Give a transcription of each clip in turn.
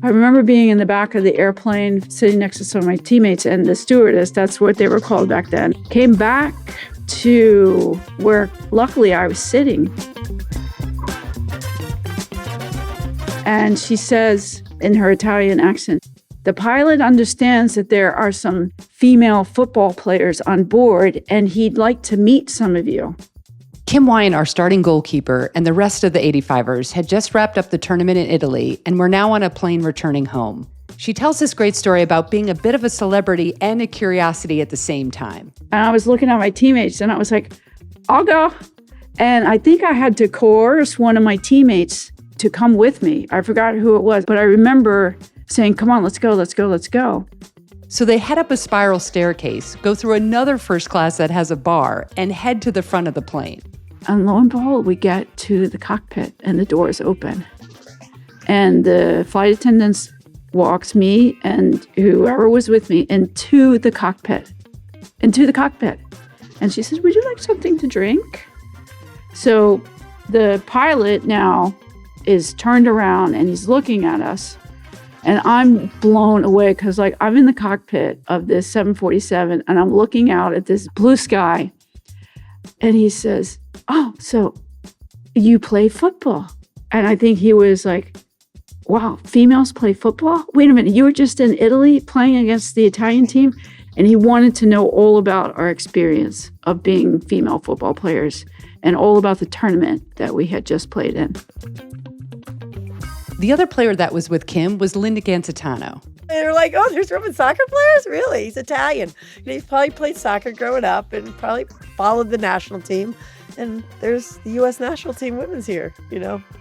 I remember being in the back of the airplane, sitting next to some of my teammates, and the stewardess, that's what they were called back then, came back to where luckily I was sitting. And she says in her Italian accent, "The pilot understands that there are some female football players on board, and he'd like to meet some of you." Kim Wyant, our starting goalkeeper, and the rest of the 85ers had just wrapped up the tournament in Italy and were now on a plane returning home. She tells this great story about being a bit of a celebrity and a curiosity at the same time. And I was looking at my teammates and I was like, "I'll go." And I think I had to coerce one of my teammates to come with me. I forgot who it was, but I remember saying, "Come on, let's go, let's go, let's go." So they head up a spiral staircase, go through another first class that has a bar, and head to the front of the plane. And lo and behold, we get to the cockpit and the doors open. And the flight attendant walks me and whoever was with me into the cockpit. And she says, "Would you like something to drink?" So the pilot now is turned around and he's looking at us. And I'm blown away because I'm in the cockpit of this 747 and I'm looking out at this blue sky. And he says, "Oh, so you play football?" And I think he was like, "Wow, females play football? Wait a minute, you were just in Italy playing against the Italian team?" And he wanted to know all about our experience of being female football players and all about the tournament that we had just played in. The other player that was with Kim was Linda Gancitano. They were like, "Oh, there's women soccer players? Really? He's Italian." And he's probably played soccer growing up and probably followed the national team. And there's the U.S. national team women's here,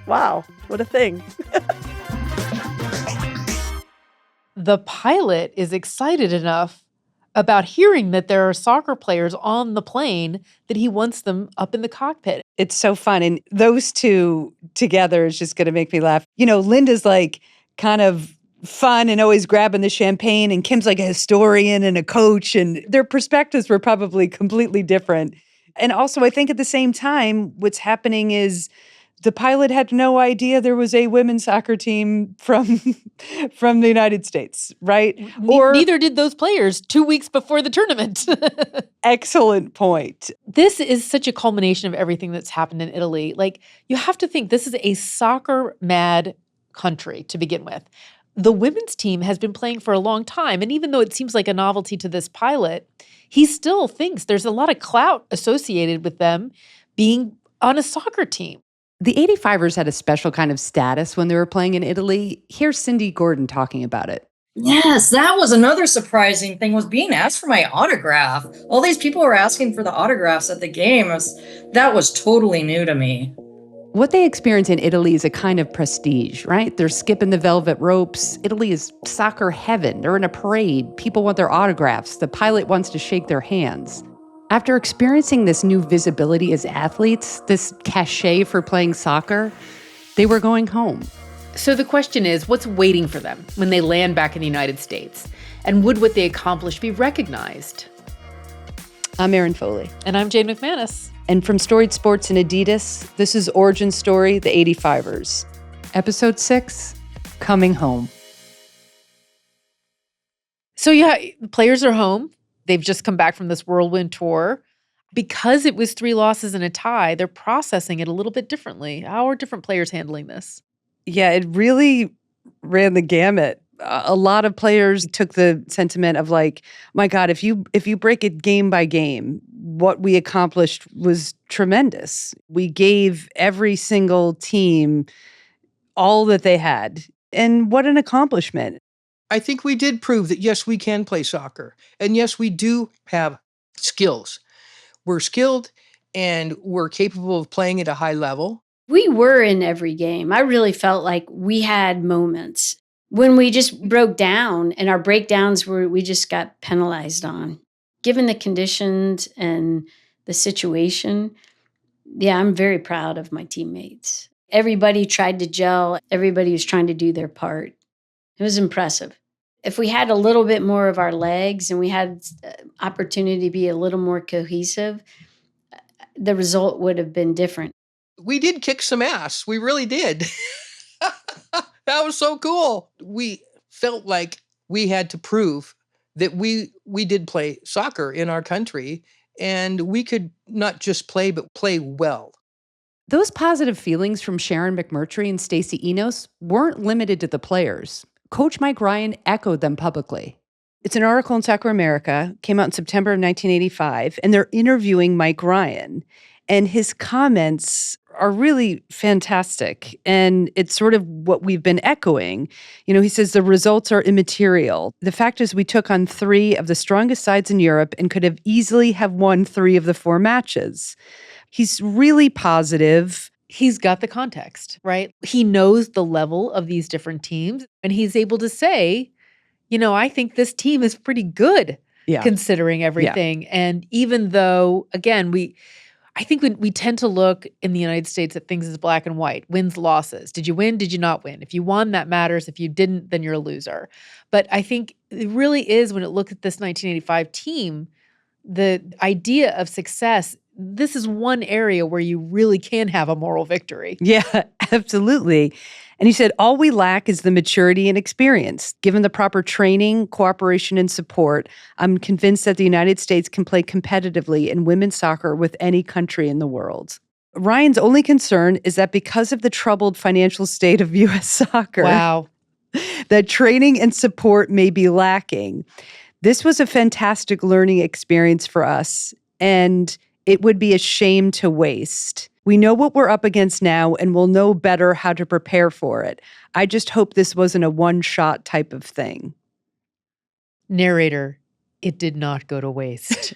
Wow, what a thing. The pilot is excited enough about hearing that there are soccer players on the plane that he wants them up in the cockpit. It's so fun. And those two together is just going to make me laugh. Linda's kind of fun and always grabbing the champagne, and Kim's like a historian and a coach, and their perspectives were probably completely different. And also, I think at the same time, what's happening is the pilot had no idea there was a women's soccer team from the United States, right? Or neither did those players 2 weeks before the tournament. Excellent point. This is such a culmination of everything that's happened in Italy. You have to think this is a soccer-mad country to begin with. The women's team has been playing for a long time, and even though it seems like a novelty to this pilot, he still thinks there's a lot of clout associated with them being on a soccer team. The 85ers had a special kind of status when they were playing in Italy. Here's Cindy Gordon talking about it. Yes, that was another surprising thing, was being asked for my autograph. All these people were asking for the autographs at the game. That was totally new to me. What they experience in Italy is a kind of prestige, right? They're skipping the velvet ropes. Italy is soccer heaven. They're in a parade. People want their autographs. The pilot wants to shake their hands. After experiencing this new visibility as athletes, this cachet for playing soccer, they were going home. So the question is, what's waiting for them when they land back in the United States? And would what they accomplished be recognized? I'm Erin Foley. And I'm Jane McManus. And from Storied Sports and Adidas, this is Origin Story, the 85ers. Episode 6, Coming Home. So yeah, the players are home. They've just come back from this whirlwind tour. Because it was 3 losses and a tie, they're processing it a little bit differently. How are different players handling this? Yeah, it really ran the gamut. A lot of players took the sentiment of my God, if you break it game by game, what we accomplished was tremendous. We gave every single team all that they had. And what an accomplishment. I think we did prove that, yes, we can play soccer. And yes, we do have skills. We're skilled and we're capable of playing at a high level. We were in every game. I really felt like we had moments when we just broke down, and our breakdowns we just got penalized on. Given the conditions and the situation, yeah, I'm very proud of my teammates. Everybody tried to gel. Everybody was trying to do their part. It was impressive. If we had a little bit more of our legs and we had opportunity to be a little more cohesive, the result would have been different. We did kick some ass. We really did. That was so cool. We felt like we had to prove that we did play soccer in our country, and we could not just play, but play well. Those positive feelings from Sharon McMurtry and Stacey Enos weren't limited to the players. Coach Mike Ryan echoed them publicly. It's an article in Soccer America, came out in September of 1985, and they're interviewing Mike Ryan. And his comments are really fantastic. And it's sort of what we've been echoing. You know, he says the results are immaterial. The fact is we took on 3 of the strongest sides in Europe and could have easily have won 3 of the 4 matches. He's really positive. He's got the context, right? He knows the level of these different teams, and he's able to say, you know, I think this team is pretty good considering everything. And even though, again, I think we tend to look in the United States at things as black and white, wins, losses. Did you win? Did you not win? If you won, that matters. If you didn't, then you're a loser. But I think it really is, when it looks at this 1985 team, the idea of success, this is one area where you really can have a moral victory. Yeah, absolutely. And he said, all we lack is the maturity and experience. Given the proper training, cooperation, and support, I'm convinced that the United States can play competitively in women's soccer with any country in the world. Ryan's only concern is that because of the troubled financial state of U.S. soccer, that training and support may be lacking. This was a fantastic learning experience for us, and it would be a shame to waste. We know what we're up against now, and we'll know better how to prepare for it. I just hope this wasn't a one-shot type of thing. Narrator, it did not go to waste.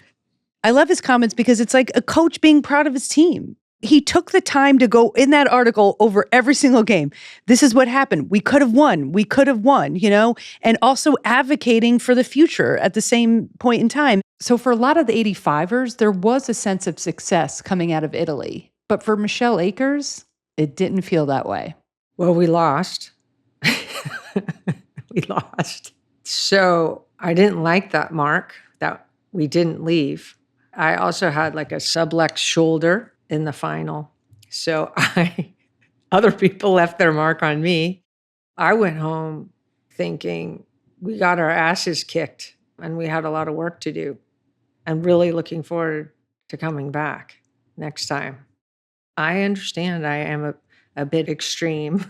I love his comments because it's like a coach being proud of his team. He took the time to go in that article over every single game. This is what happened. We could have won. We could have won, you know, and also advocating for the future at the same point in time. So for a lot of the 85ers, there was a sense of success coming out of Italy. But for Michelle Akers, it didn't feel that way. Well, we lost. We lost. So I didn't like that mark that we didn't leave. I also had like a sublux shoulder in the final. So other people left their mark on me. I went home thinking we got our asses kicked and we had a lot of work to do, and really looking forward to coming back next time. I understand I am a bit extreme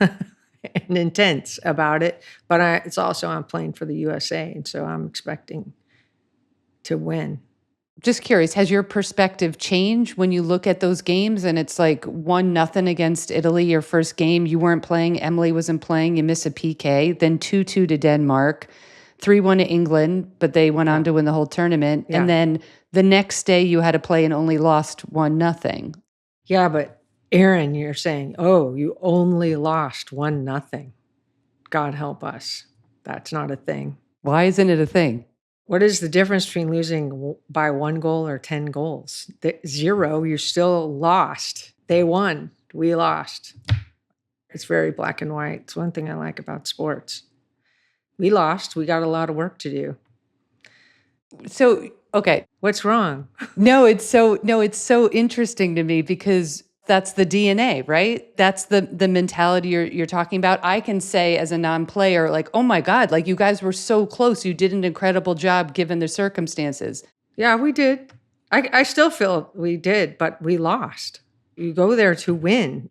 and intense about it, but it's also I'm playing for the USA, and so I'm expecting to win. Just curious, has your perspective changed when you look at those games and it's like 1-0 against Italy, your first game, you weren't playing, Emily wasn't playing, you miss a PK, then 2-2 to Denmark, 3-1 to England, but they went on to win the whole tournament. Yeah. And then the next day you had to play and only lost 1-0. Yeah, but Aaron, you're saying, oh, you only lost 1-0. God help us. That's not a thing. Why isn't it a thing? What is the difference between losing by 1 goal or 10 goals? 0, you still lost. They won. We lost. It's very black and white. It's one thing I like about sports. We lost. We got a lot of work to do. So, okay. What's wrong? No, it's so interesting to me because that's the DNA, right? That's the mentality you're talking about. I can say as a non-player, like, oh my God, like you guys were so close. You did an incredible job given the circumstances. Yeah, we did. I still feel we did, but we lost. You go there to win.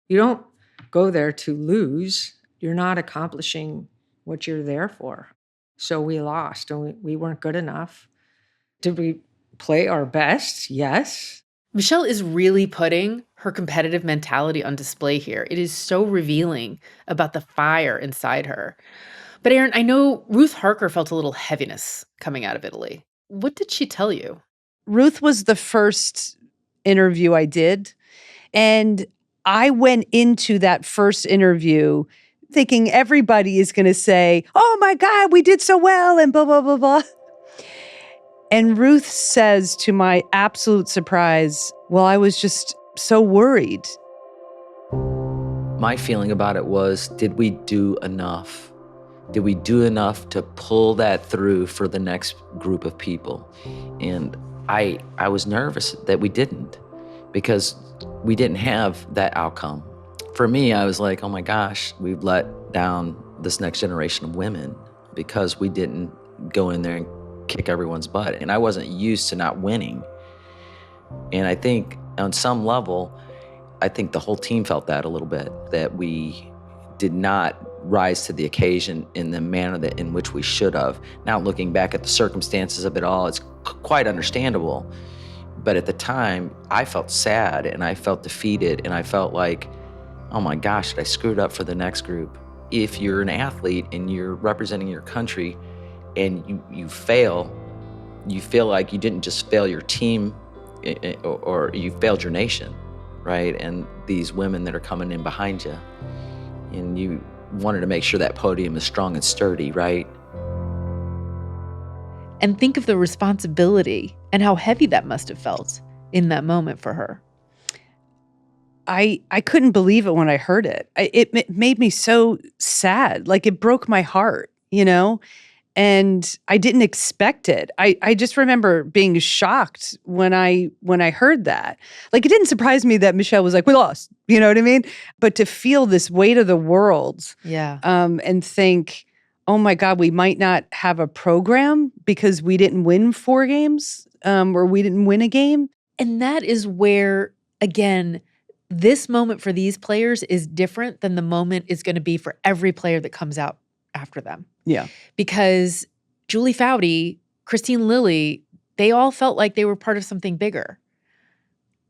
You don't go there to lose. You're not accomplishing what you're there for. So we lost and we weren't good enough. Did we play our best? Yes. Michelle is really putting her competitive mentality on display here. It is so revealing about the fire inside her. But Aaron, I know Ruth Harker felt a little heaviness coming out of Italy. What did she tell you? Ruth was the first interview I did. And I went into that first interview thinking everybody is going to say, oh my God, we did so well and blah, blah, blah, blah. And Ruth says, to my absolute surprise, well, I was just so worried. My feeling about it was, did we do enough? Did we do enough to pull that through for the next group of people? And I was nervous that we didn't, because we didn't have that outcome. For me, I was like, oh my gosh, we've let down this next generation of women because we didn't go in there and kick everyone's butt. And I wasn't used to not winning. And I think on some level, I think the whole team felt that a little bit, that we did not rise to the occasion in the manner that in which we should have. Now looking back at the circumstances of it all, it's quite understandable. But at the time, I felt sad and I felt defeated and I felt like, oh my gosh, I screwed up for the next group. If you're an athlete and you're representing your country and you fail, you feel like you didn't just fail your team or you failed your nation, right? And these women that are coming in behind you, and you wanted to make sure that podium is strong and sturdy, right? And think of the responsibility and how heavy that must have felt in that moment for her. I couldn't believe it when I heard it. It made me so sad. Like it broke my heart, you know? And I didn't expect it. I just remember being shocked when I heard that. Like it didn't surprise me that Michelle was like, we lost. You know what I mean? But to feel this weight of the world, and think, oh my God, we might not have a program because we didn't win 4 games, or we didn't win a game. And that is where, again, this moment for these players is different than the moment is going to be for every player that comes out after them. Yeah. Because Julie Foudy, Christine Lilly, they all felt like they were part of something bigger.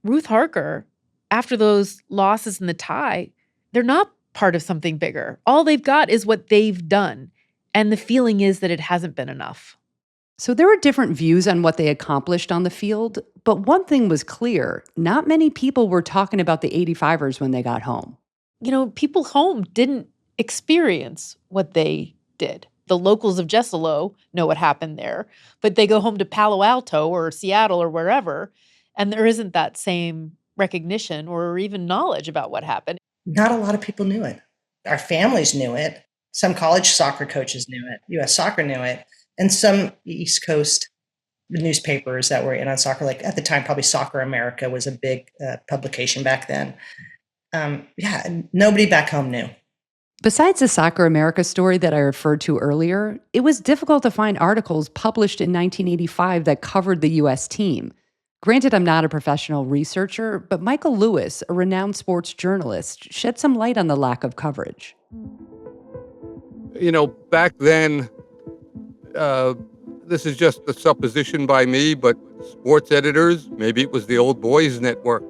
Ruth Harker, after those losses in the tie, they're not part of something bigger. All they've got is what they've done. And the feeling is that it hasn't been enough. So there were different views on what they accomplished on the field, but one thing was clear. Not many people were talking about the 85ers when they got home. You know, people home didn't experience what they did. The locals of Jessalo know what happened there, but they go home to Palo Alto or Seattle or wherever, and there isn't that same recognition or even knowledge about what happened. Not a lot of people knew it. Our families knew it. Some college soccer coaches knew it. U.S. Soccer knew it. And some East Coast newspapers that were in on soccer, like at the time, probably Soccer America was a big publication back then. Nobody back home knew. Besides the Soccer America story that I referred to earlier, it was difficult to find articles published in 1985 that covered the U.S. team. Granted, I'm not a professional researcher, but Michael Lewis, a renowned sports journalist, shed some light on the lack of coverage. You know, back then, this is just a supposition by me, but sports editors, maybe it was the old boys network,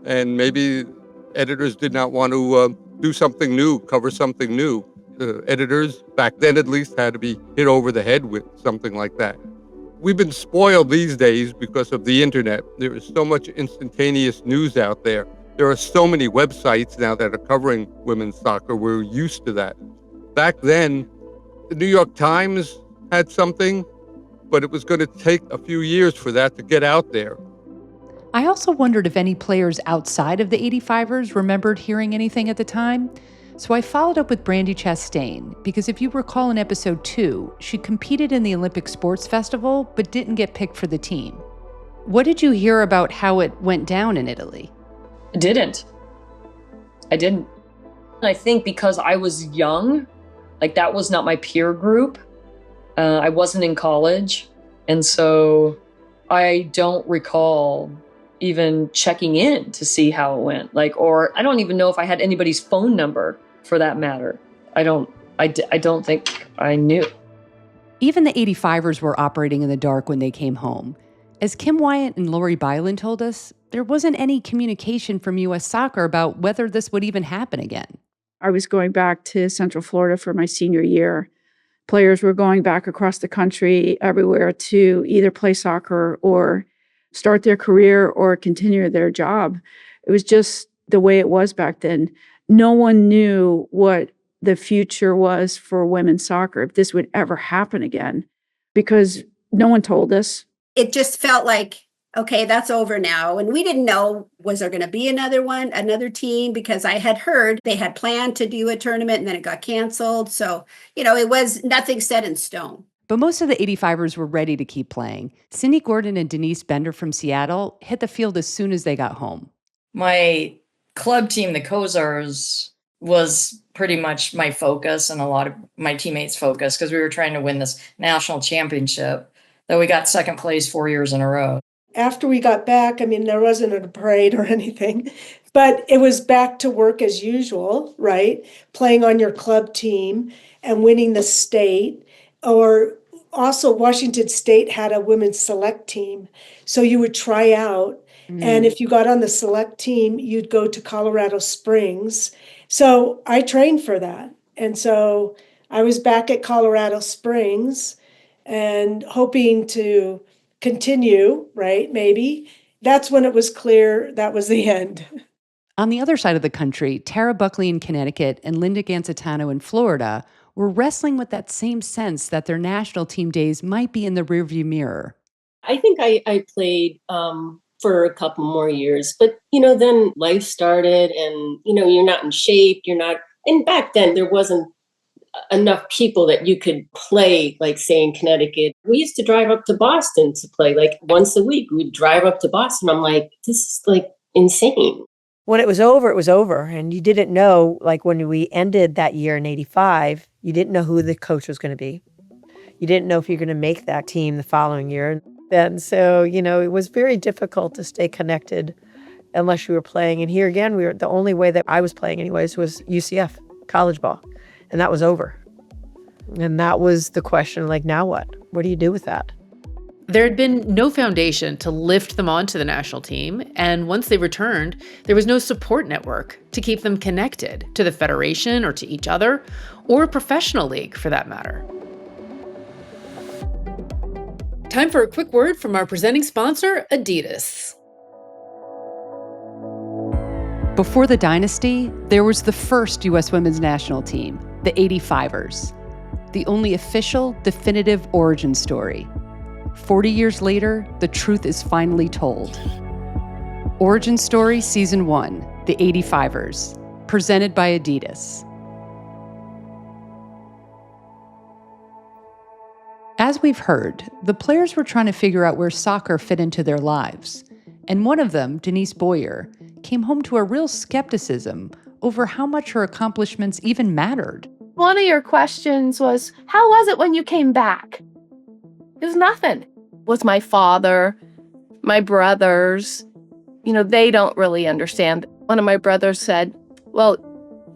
and maybe editors did not want to do something new, cover something new. The editors, back then at least, had to be hit over the head with something like that. We've been spoiled these days because of the internet. There is so much instantaneous news out there. There are so many websites now that are covering women's soccer. We're used to that. Back then, the New York Times had something, but it was going to take a few years for that to get out there. I also wondered if any players outside of the 85ers remembered hearing anything at the time. So I followed up with Brandi Chastain, because if you recall in episode 2, she competed in the Olympic Sports Festival, but didn't get picked for the team. What did you hear about how it went down in Italy? I didn't. I think because I was young, like that was not my peer group. I wasn't in college. And so I don't recall even checking in to see how it went. Or I don't even know if I had anybody's phone number for that matter. I don't think I knew. Even the 85ers were operating in the dark when they came home. As Kim Wyant and Lori Byland told us, there wasn't any communication from U.S. Soccer about whether this would even happen again. I was going back to Central Florida for my senior year. Players were going back across the country everywhere to either play soccer or start their career or continue their job. It was just the way it was back then. No one knew what the future was for women's soccer, if this would ever happen again, because no one told us. It just felt like, okay, that's over now. And we didn't know, was there going to be another team? Because I had heard they had planned to do a tournament and then it got canceled. So, it was nothing set in stone. But most of the 85ers were ready to keep playing. Cindy Gordon and Denise Bender from Seattle hit the field as soon as they got home. My club team, the Kozars, was pretty much my focus and a lot of my teammates' focus because we were trying to win this national championship that we got second place 4 years in a row. After we got back, I mean, there wasn't a parade or anything, but it was back to work as usual, right? Playing on your club team and winning the state. Or also, Washington State had a women's select team. So you would try out. And if you got on the select team, you'd go to Colorado Springs. So I trained for that. And so I was back at Colorado Springs and hoping to continue, right? Maybe. That's when it was clear that was the end. On the other side of the country, Tara Buckley in Connecticut and Linda Gancitano in Florida were wrestling with that same sense that their national team days might be in the rearview mirror. I think I played for a couple more years, but then life started, and you're not in shape. And back then there wasn't enough people that you could play, like say in Connecticut. We used to drive up to Boston to play, like once a week. We'd drive up to Boston. I'm like, this is like insane. When it was over, it was over. And you didn't know, like when we ended that year in 85, you didn't know who the coach was going to be. You didn't know if you're going to make that team the following year. And so, it was very difficult to stay connected unless you were playing. And here again, the only way that I was playing anyways was UCF, college ball. And that was over. And that was the question, like, now what? What do you do with that? There had been no foundation to lift them onto the national team, and once they returned, there was no support network to keep them connected to the federation or to each other, or a professional league for that matter. Time for a quick word from our presenting sponsor, Adidas. Before the dynasty, there was the first U.S. women's national team, the 85ers, the only official, definitive origin story. 40 years later, the truth is finally told. Origin Story Season 1, The 85ers, presented by Adidas. As we've heard, the players were trying to figure out where soccer fit into their lives. And one of them, Denise Boyer, came home to a real skepticism over how much her accomplishments even mattered. One of your questions was, how was it when you came back? It was nothing. It was my father, my brothers. They don't really understand. One of my brothers said, well,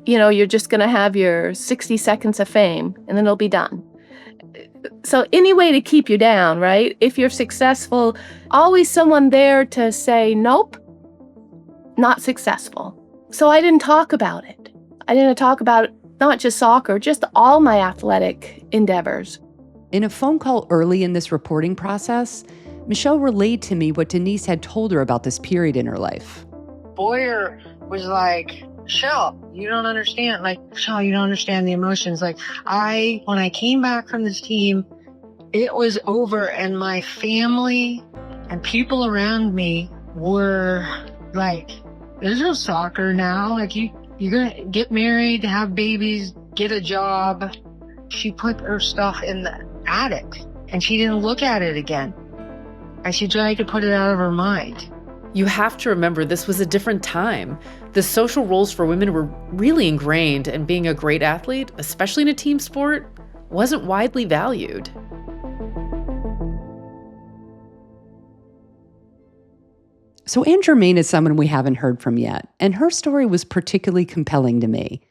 you're just going to have your 60 seconds of fame and then it'll be done. So any way to keep you down, right? If you're successful, always someone there to say, nope, not successful. So I didn't talk about it. I didn't talk about not just soccer, just all my athletic endeavors. In a phone call early in this reporting process, Michelle relayed to me what Denise had told her about this period in her life. Boyer was like, Michelle, you don't understand. Michelle, you don't understand the emotions. When I came back from this team, it was over, and my family and people around me were like, there's no soccer now. You're going to get married, have babies, get a job. She put her stuff in the attic and she didn't look at it again. And she tried to put it out of her mind. You have to remember this was a different time. The social roles for women were really ingrained, and being a great athlete, especially in a team sport, wasn't widely valued. So Anne Germain is someone we haven't heard from yet, and her story was particularly compelling to me.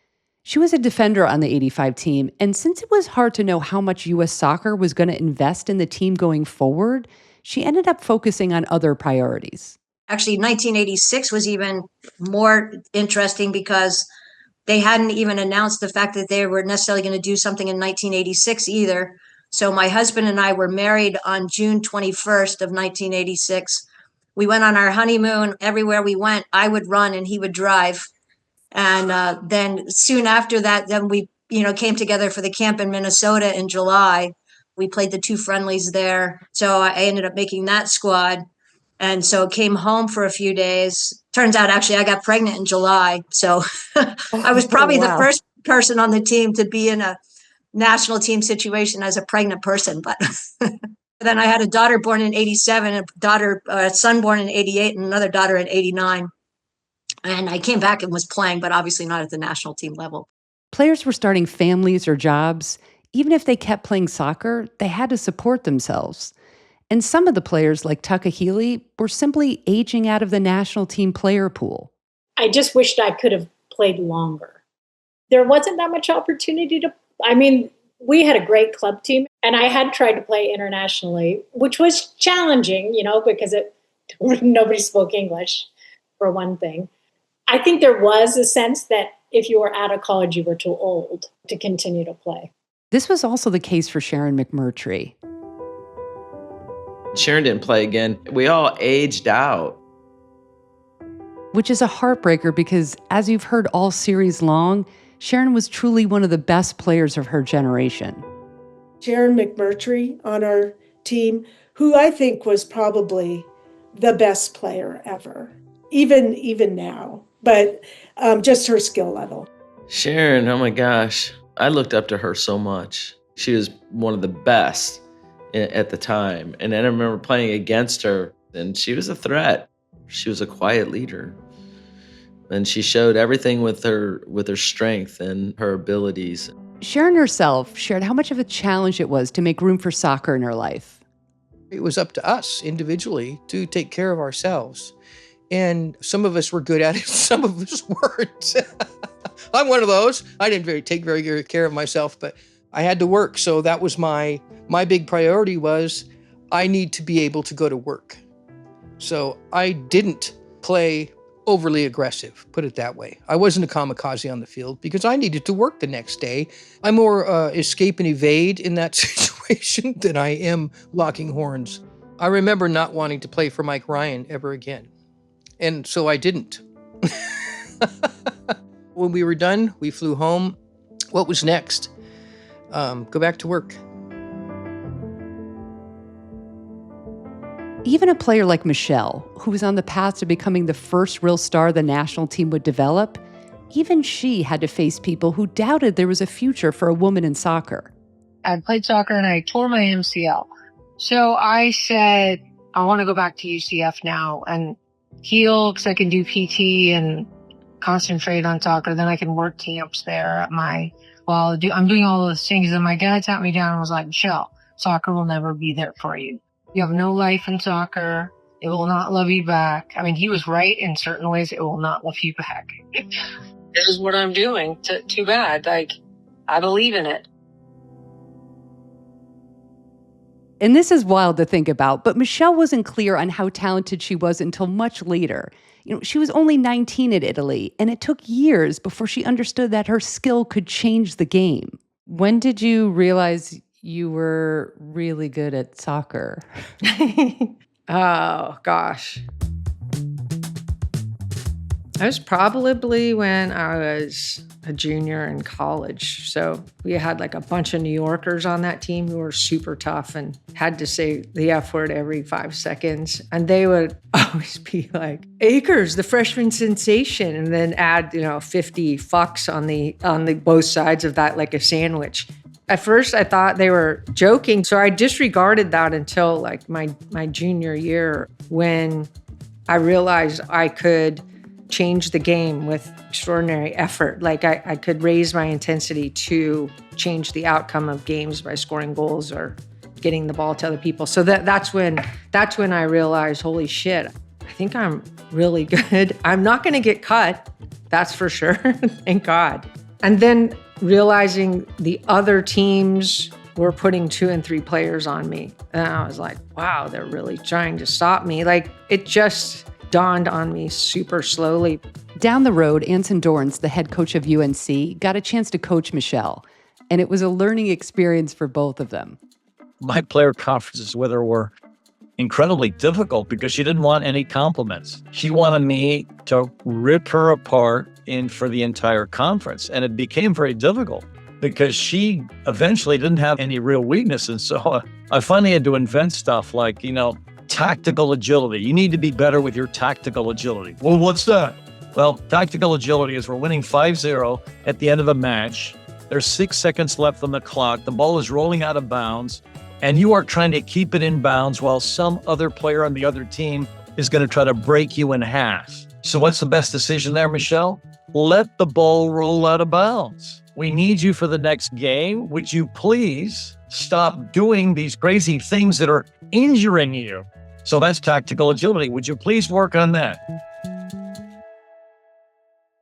She was a defender on the 85 team, and since it was hard to know how much U.S. soccer was going to invest in the team going forward, she ended up focusing on other priorities. Actually, 1986 was even more interesting because they hadn't even announced the fact that they were necessarily going to do something in 1986 either. So my husband and I were married on June 21st of 1986. We went on our honeymoon. Everywhere we went, I would run and he would drive. And then soon after that, then we came together for the camp in Minnesota in July. We played the 2 friendlies there. So I ended up making that squad. And so came home for a few days. Turns out, actually, I got pregnant in July. So I was probably the first person on the team to be in a national team situation as a pregnant person. But then I had a daughter born in 87, a son born in 88, and another daughter in 89. And I came back and was playing, but obviously not at the national team level. Players were starting families or jobs. Even if they kept playing soccer, they had to support themselves. And some of the players, like Tucker Healy, were simply aging out of the national team player pool. I just wished I could have played longer. There wasn't that much opportunity to, we had a great club team, and I had tried to play internationally, which was challenging, because nobody spoke English, for one thing. I think there was a sense that if you were out of college, you were too old to continue to play. This was also the case for Sharon McMurtry. Sharon didn't play again. We all aged out. Which is a heartbreaker because, as you've heard all series long, Sharon was truly one of the best players of her generation. Sharon McMurtry on our team, who I think was probably the best player ever, even now, but just her skill level. Sharon, oh my gosh. I looked up to her so much. She was one of the best at the time. And then I remember playing against her, and she was a threat. She was a quiet leader. And she showed everything with her strength and her abilities. Sharon herself shared how much of a challenge it was to make room for soccer in her life. It was up to us individually to take care of ourselves. And some of us were good at it, some of us weren't. I'm one of those. I didn't take very good care of myself, but I had to work. So that was my big priority was I need to be able to go to work. So I didn't play overly aggressive, put it that way. I wasn't a kamikaze on the field because I needed to work the next day. I'm more escape and evade in that situation than I am locking horns. I remember not wanting to play for Mike Ryan ever again. And so I didn't. When we were done, we flew home. What was next? Go back to work. Even a player like Michelle, who was on the path to becoming the first real star the national team would develop, even she had to face people who doubted there was a future for a woman in soccer. I played soccer and I tore my MCL. So I said, I want to go back to UCF now and heal because I can do PT and concentrate on soccer. Then I can work camps there I'm doing all those things. And my dad sat me down and was like, Michelle, soccer will never be there for you. You have no life in soccer. It will not love you back. He was right in certain ways. It will not love you back. This is what I'm doing. Too bad. I believe in it. And this is wild to think about, but Michelle wasn't clear on how talented she was until much later. She was only 19 at Italy, and it took years before she understood that her skill could change the game. When did you realize you were really good at soccer? Oh, gosh. I was probably when I was a junior in college. So we had like a bunch of New Yorkers on that team who were super tough and had to say the F word every 5 seconds. And they would always be like, Akers, the freshman sensation, and then add, 50 fucks on the both sides of that like a sandwich. At first, I thought they were joking, so I disregarded that until like my junior year when I realized I could change the game with extraordinary effort. Like I could raise my intensity to change the outcome of games by scoring goals or getting the ball to other people. So that's when I realized, holy shit, I think I'm really good. I'm not going to get cut, that's for sure. Thank God. And then realizing the other teams were putting 2 and 3 players on me. And I was like, wow, they're really trying to stop me. Like it just dawned on me super slowly. Down the road, Anson Dorrance, the head coach of UNC, got a chance to coach Michelle, and it was a learning experience for both of them. My player conferences with her were incredibly difficult because she didn't want any compliments. She wanted me to rip her apart for the entire conference, and it became very difficult because she eventually didn't have any real weaknesses. So I finally had to invent stuff like, tactical agility. You need to be better with your tactical agility. Well, what's that? Well, tactical agility is we're winning 5-0 at the end of a match. There's 6 seconds left on the clock. The ball is rolling out of bounds, and you are trying to keep it in bounds while some other player on the other team is going to try to break you in half. So what's the best decision there, Michelle? Let the ball roll out of bounds. We need you for the next game. Would you please stop doing these crazy things that are injuring you? So that's tactical agility. Would you please work on that?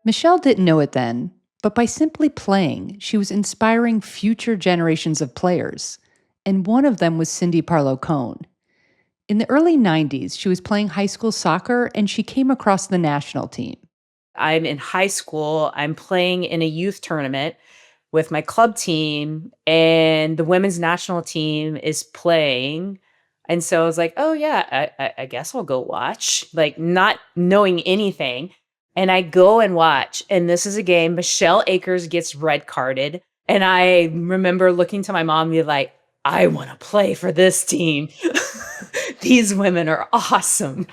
Michelle didn't know it then, but by simply playing, she was inspiring future generations of players. And one of them was Cindy Parlow-Cone. In the early 90s, she was playing high school soccer and she came across the national team. I'm in high school. I'm playing in a youth tournament with my club team, and the women's national team is playing. And so I was like, oh, yeah, I guess I'll go watch, like not knowing anything. And I go and watch. And this is a game. Michelle Akers gets red carded. And I remember looking to my mom and be like, I want to play for this team. These women are awesome.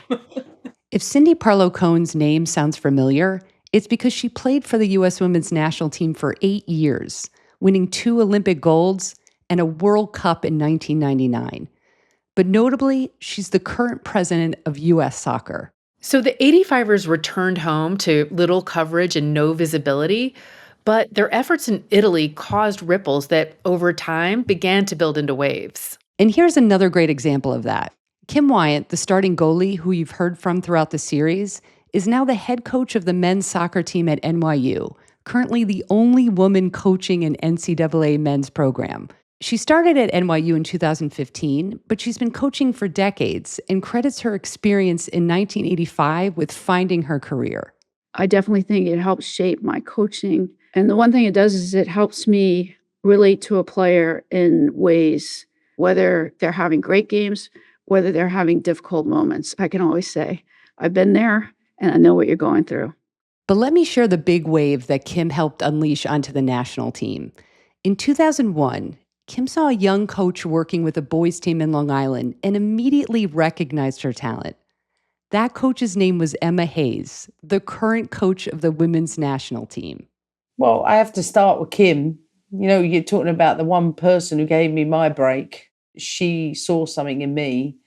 If Cindy Parlow-Cone's name sounds familiar, it's because she played for the U.S. women's national team for 8 years, winning 2 Olympic golds and a World Cup in 1999. But notably, she's the current president of U.S. Soccer. So the 85ers returned home to little coverage and no visibility, but their efforts in Italy caused ripples that over time began to build into waves. And here's another great example of that. Kim Wyant, the starting goalie who you've heard from throughout the series, is now the head coach of the men's soccer team at NYU, currently the only woman coaching an NCAA men's program. She started at NYU in 2015, but she's been coaching for decades and credits her experience in 1985 with finding her career. I definitely think it helps shape my coaching. And the one thing it does is it helps me relate to a player in ways, whether they're having great games, whether they're having difficult moments. I can always say, I've been there and I know what you're going through. But let me share the big wave that Kim helped unleash onto the national team. In 2001, Kim saw a young coach working with a boys' team in Long Island and immediately recognized her talent. That coach's name was Emma Hayes, the current coach of the women's national team. Well, I have to start with Kim. You know, you're talking about the one person who gave me my break. She saw something in me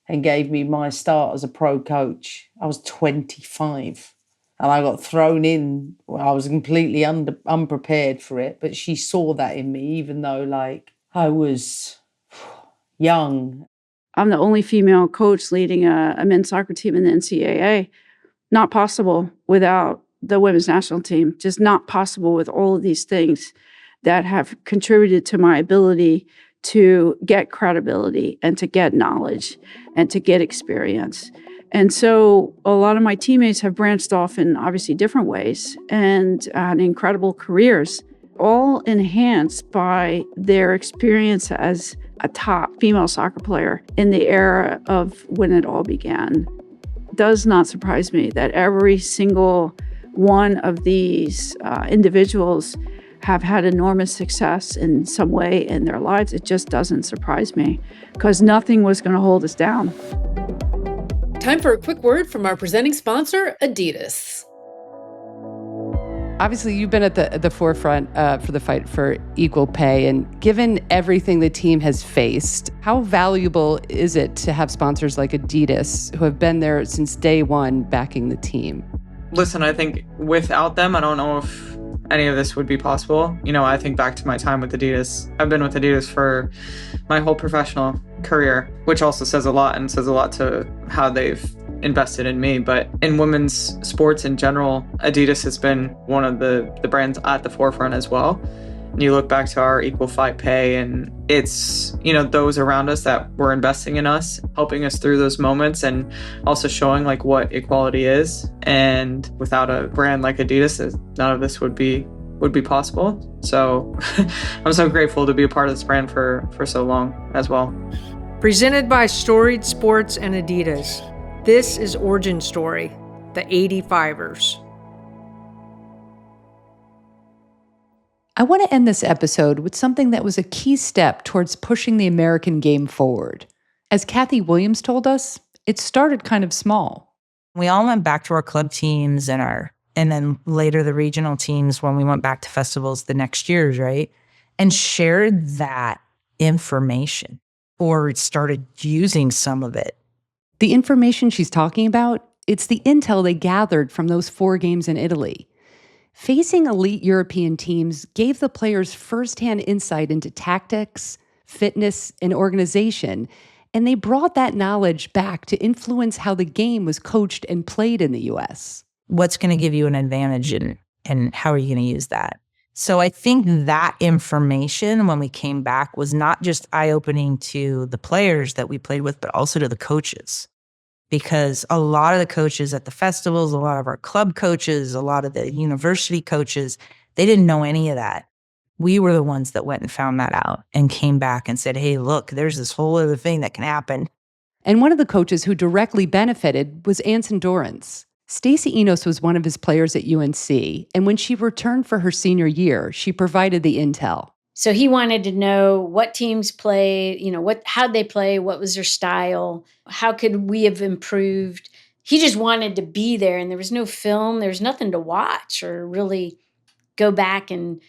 and gave me my start as a pro coach. I was 25 and I got thrown in. I was completely unprepared for it, but she saw that in me, even though like I was young. I'm the only female coach leading a men's soccer team in the NCAA. Not possible without the women's national team. Just not possible with all of these things that have contributed to my ability to get credibility and to get knowledge and to get experience. And so a lot of my teammates have branched off in obviously different ways and had incredible careers, all enhanced by their experience as a top female soccer player in the era of when it all began. It does not surprise me that every single one of these individuals have had enormous success in some way in their lives. It just doesn't surprise me because nothing was going to hold us down. Time for a quick word from our presenting sponsor, Adidas. Obviously, you've been at the forefront for the fight for equal pay. And given everything the team has faced, how valuable is it to have sponsors like Adidas who have been there since day one backing the team? Listen, I think without them, I don't know if any of this would be possible. You know, I think back to my time with Adidas. I've been with Adidas for my whole professional career, which also says a lot and says a lot to how they've invested in me. But in women's sports in general, Adidas has been one of the brands at the forefront as well. You look back to our equal fight pay, and it's, you know, those around us that were investing in us, helping us through those moments and also showing like what equality is. And without a brand like Adidas, none of this would be possible. So I'm so grateful to be a part of this brand for so long as well. Presented by Storied Sports and Adidas. This is Origin Story, the 85ers. I want to end this episode with something that was a key step towards pushing the American game forward. As Kathy Williams told us, it started kind of small. We all went back to our club teams and then later the regional teams when we went back to festivals the next years, right? And shared that information or started using some of it. The information she's talking about It's the intel they gathered from those 4 games in Italy. Facing elite European teams gave the players firsthand insight into tactics, fitness, and organization, and they brought that knowledge back to influence how the game was coached and played in the U.S. What's going to give you an advantage and how are you going to use that? So I think that information when we came back was not just eye-opening to the players that we played with, but also to the coaches. Because a lot of the coaches at the festivals, a lot of our club coaches, a lot of the university coaches, they didn't know any of that. We were the ones that went and found that out and came back and said, hey, look, there's this whole other thing that can happen. And one of the coaches who directly benefited was Anson Dorrance. Stacey Enos was one of his players at UNC, and when she returned for her senior year, she provided the intel. So he wanted to know what teams play, how'd they play, what was their style, how could we have improved. He just wanted to be there, and there was no film, there was nothing to watch or really go back and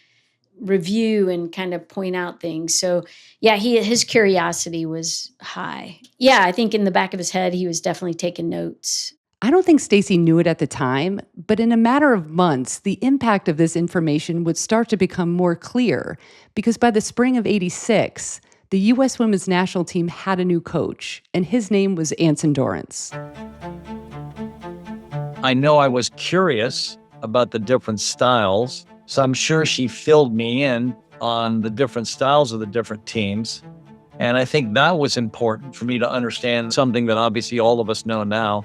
review and kind of point out things. So yeah, his curiosity was high. Yeah, I think in the back of his head, he was definitely taking notes. I don't think Stacey knew it at the time, but in a matter of months, the impact of this information would start to become more clear because by the spring of '86, the U.S. women's national team had a new coach, and his name was Anson Dorrance. I know I was curious about the different styles, so I'm sure she filled me in on the different styles of the different teams. And I think that was important for me to understand something that obviously all of us know now,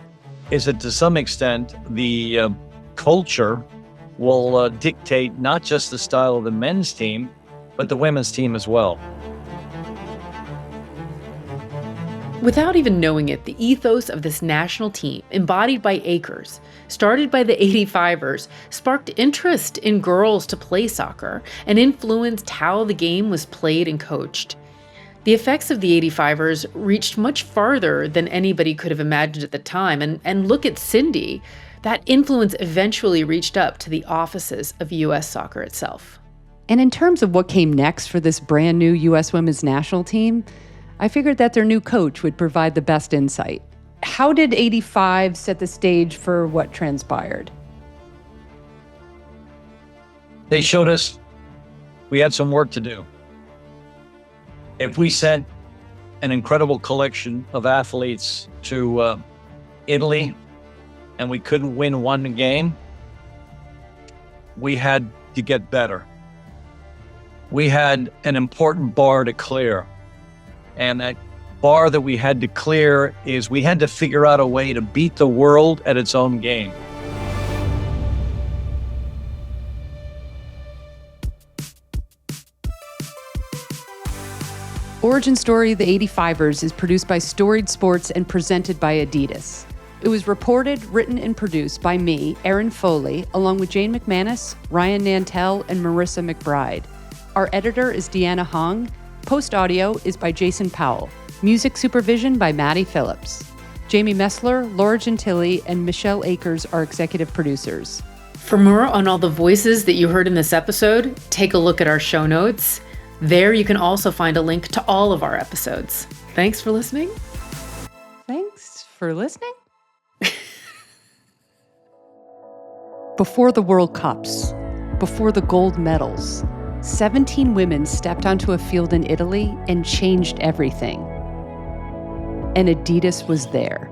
is that to some extent, the culture will dictate not just the style of the men's team, but the women's team as well. Without even knowing it, the ethos of this national team, embodied by Akers, started by the 85ers, sparked interest in girls to play soccer and influenced how the game was played and coached. The effects of the 85ers reached much farther than anybody could have imagined at the time. And look at Cindy. That influence eventually reached up to the offices of U.S. soccer itself. And in terms of what came next for this brand new U.S. women's national team, I figured that their new coach would provide the best insight. How did 85 set the stage for what transpired? They showed us we had some work to do. If we sent an incredible collection of athletes to Italy and we couldn't win one game, we had to get better. We had an important bar to clear. And that bar that we had to clear is we had to figure out a way to beat the world at its own game. Origin Story, The 85ers is produced by Storied Sports and presented by Adidas. It was reported, written, and produced by me, Erin Foley, along with Jane McManus, Ryan Nantel, and Marissa McBride. Our editor is Deanna Hong. Post-audio is by Jason Powell. Music supervision by Maddie Phillips. Jamie Messler, Laura Gentili, and Michelle Akers are executive producers. For more on all the voices that you heard in this episode, take a look at our show notes. There you can also find a link to all of our episodes. Thanks for listening. Thanks for listening. Before the World Cups, before the gold medals, 17 women stepped onto a field in Italy and changed everything. And Adidas was there.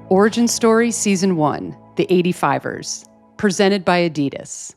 Origin Story Season 1, The 85ers, presented by Adidas.